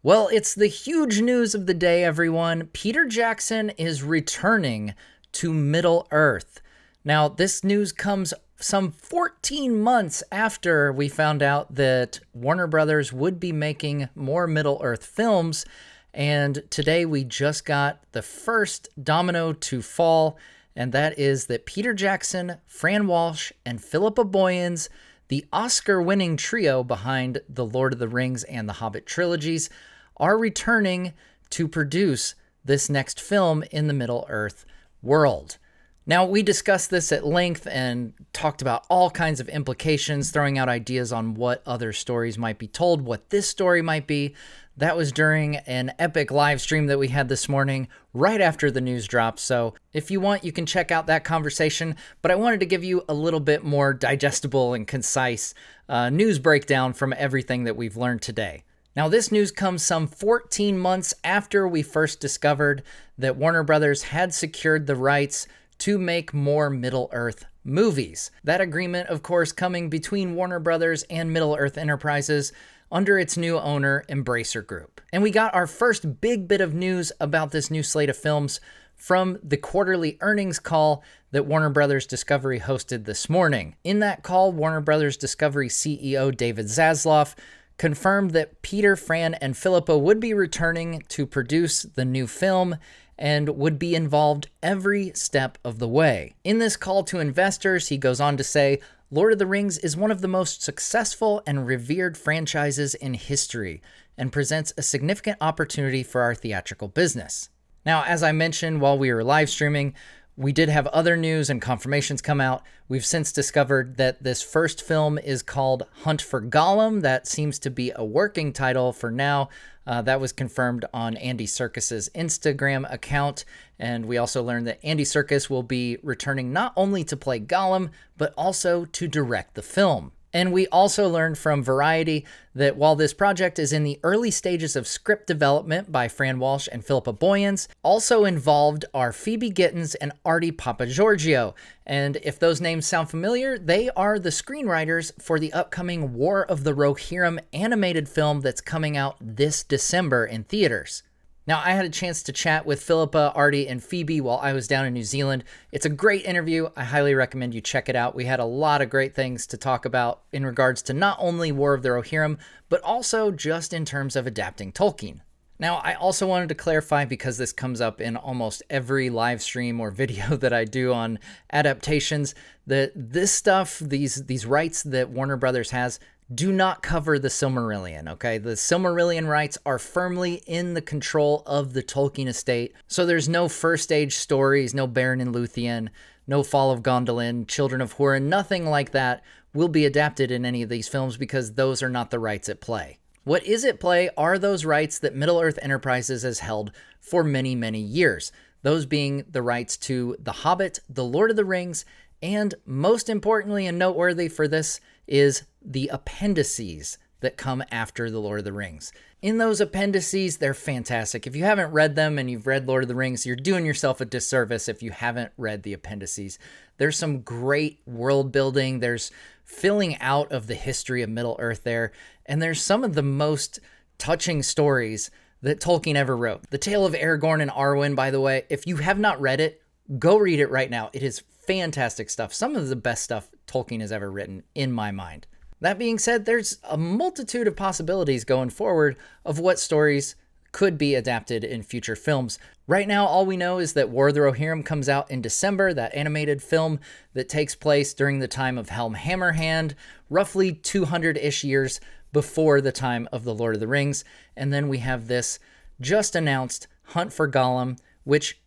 Well, it's the huge news of the day, everyone. Peter Jackson is returning to Middle-earth. Now, this news comes some 14 months after we found out that Warner Brothers would be making more Middle-earth films, and today we just got the first domino to fall, and that is that Peter Jackson, Fran Walsh, and Philippa Boyens, the Oscar-winning trio behind the Lord of the Rings and the Hobbit trilogies, are returning to produce this next film in the Middle-earth world. Now, we discussed this at length and talked about all kinds of implications, throwing out ideas on what other stories might be told, what this story might be. That was during an epic live stream that we had this morning, right after the news dropped. So if you want, you can check out that conversation. But I wanted to give you a little bit more digestible and concise news breakdown from everything that we've learned today. Now, this news comes some 14 months after we first discovered that Warner Brothers had secured the rights to make more Middle-earth movies. That agreement, of course, coming between Warner Brothers and Middle-earth Enterprises under its new owner, Embracer Group. And we got our first big bit of news about this new slate of films from the quarterly earnings call that Warner Brothers Discovery hosted this morning. In that call, Warner Brothers Discovery CEO David Zaslav confirmed that Peter, Fran, and Philippa would be returning to produce the new film and would be involved every step of the way. In this call to investors, he goes on to say, Lord of the Rings is one of the most successful and revered franchises in history and presents a significant opportunity for our theatrical business. Now, as I mentioned while we were live streaming, we did have other news and confirmations come out. We've since discovered that this first film is called Hunt for Gollum. That seems to be a working title for now. That was confirmed on Andy Serkis's Instagram account. And we also learned that Andy Serkis will be returning not only to play Gollum, but also to direct the film. And we also learned from Variety that while this project is in the early stages of script development by Fran Walsh and Philippa Boyens, also involved are Phoebe Gittins and Arty Papageorgiou. And if those names sound familiar, they are the screenwriters for the upcoming War of the Rohirrim animated film that's coming out this December in theaters. Now, I had a chance to chat with Philippa, Arty, and Phoebe while I was down in New Zealand. It's a great interview. I highly recommend you check it out. We had a lot of great things to talk about in regards to not only War of the Rohirrim, but also just in terms of adapting Tolkien. Now, I also wanted to clarify, because this comes up in almost every live stream or video that I do on adaptations, that this stuff, these rights that Warner Brothers has, do not cover the Silmarillion, okay? The Silmarillion rights are firmly in the control of the Tolkien estate, so there's no First Age stories, no Beren and Luthien, no Fall of Gondolin, Children of Hurin, nothing like that will be adapted in any of these films because those are not the rights at play. What is at play are those rights that Middle-earth Enterprises has held for many, many years, those being the rights to The Hobbit, The Lord of the Rings, and most importantly and noteworthy for this is the appendices that come after The Lord of the Rings. In those appendices, they're fantastic. If you haven't read them and you've read Lord of the Rings, you're doing yourself a disservice if you haven't read the appendices. There's some great world building. There's filling out of the history of Middle-earth there. And there's some of the most touching stories that Tolkien ever wrote. The Tale of Aragorn and Arwen, by the way, if you have not read it, go read it right now. It is fantastic stuff. Some of the best stuff Tolkien has ever written, in my mind. That being said, there's a multitude of possibilities going forward of what stories could be adapted in future films. Right now, all we know is that War of the Rohirrim comes out in December, that animated film that takes place during the time of Helm Hammerhand, roughly 200-ish years before the time of The Lord of the Rings. And then we have this just announced Hunt for Gollum, which,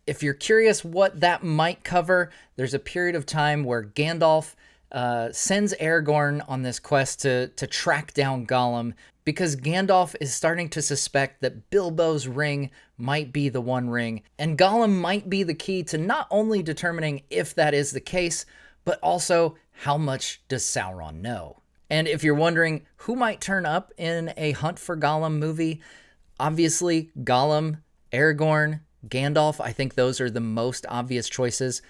if you're curious what that might cover, there's a period of time where Gandalf sends Aragorn on this quest to track down Gollum, because Gandalf is starting to suspect that Bilbo's ring might be the One Ring, and Gollum might be the key to not only determining if that is the case, but also how much does Sauron know. And if you're wondering who might turn up in a Hunt for Gollum movie, obviously Gollum, Aragorn, Gandalf, I think those are the most obvious choices.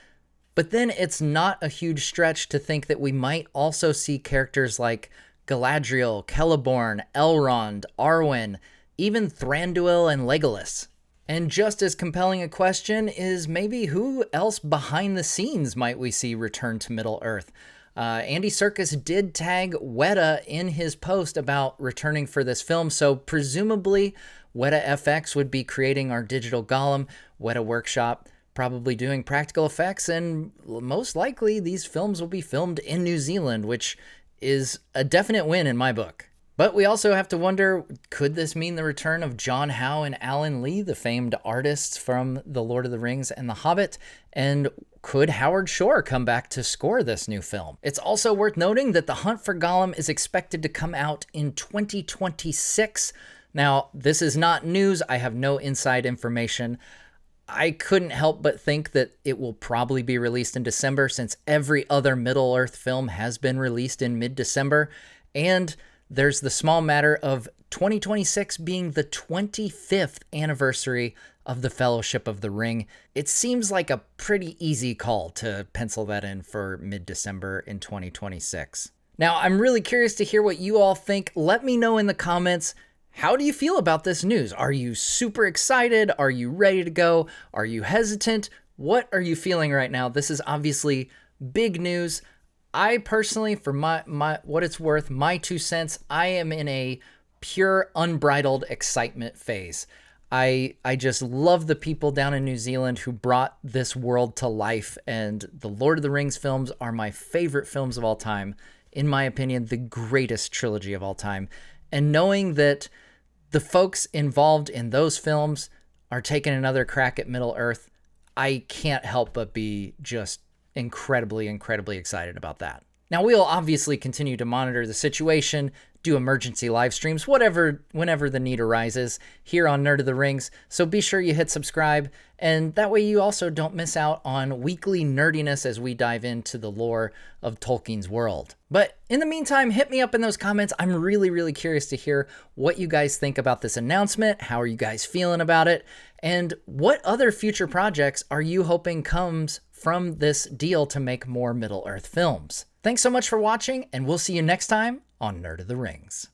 But then it's not a huge stretch to think that we might also see characters like Galadriel, Celeborn, Elrond, Arwen, even Thranduil and Legolas. And just as compelling a question is maybe who else behind the scenes might we see return to Middle-earth? Andy Serkis did tag Weta in his post about returning for this film, so presumably Weta FX would be creating our digital Gollum, Weta Workshop probably doing practical effects, and most likely these films will be filmed in New Zealand, which is a definite win in my book. But we also have to wonder, could this mean the return of John Howe and Alan Lee, the famed artists from The Lord of the Rings and The Hobbit? And could Howard Shore come back to score this new film? It's also worth noting that The Hunt for Gollum is expected to come out in 2026. Now, this is not news. I have no inside information. I couldn't help but think that it will probably be released in December, since every other Middle-earth film has been released in mid-December. And there's the small matter of 2026 being the 25th anniversary of the Fellowship of the Ring. It seems like a pretty easy call to pencil that in for mid-December in 2026. Now, I'm really curious to hear what you all think. Let me know in the comments. How do you feel about this news? Are you super excited? Are you ready to go? Are you hesitant? What are you feeling right now? This is obviously big news. I personally, for my what it's worth, my 2 cents, I am in a pure unbridled excitement phase. I just love the people down in New Zealand who brought this world to life, and the Lord of the Rings films are my favorite films of all time. In my opinion, the greatest trilogy of all time. And knowing that the folks involved in those films are taking another crack at Middle-earth, I can't help but be just incredibly, incredibly excited about that. Now, we'll obviously continue to monitor the situation, do emergency live streams, whenever the need arises here on Nerd of the Rings, so be sure you hit subscribe, and that way you also don't miss out on weekly nerdiness as we dive into the lore of Tolkien's world. But in the meantime, hit me up in those comments. I'm really, really curious to hear what you guys think about this announcement. How are you guys feeling about it? And what other future projects are you hoping comes from this deal to make more Middle-earth films? Thanks so much for watching, and we'll see you next time on Nerd of the Rings.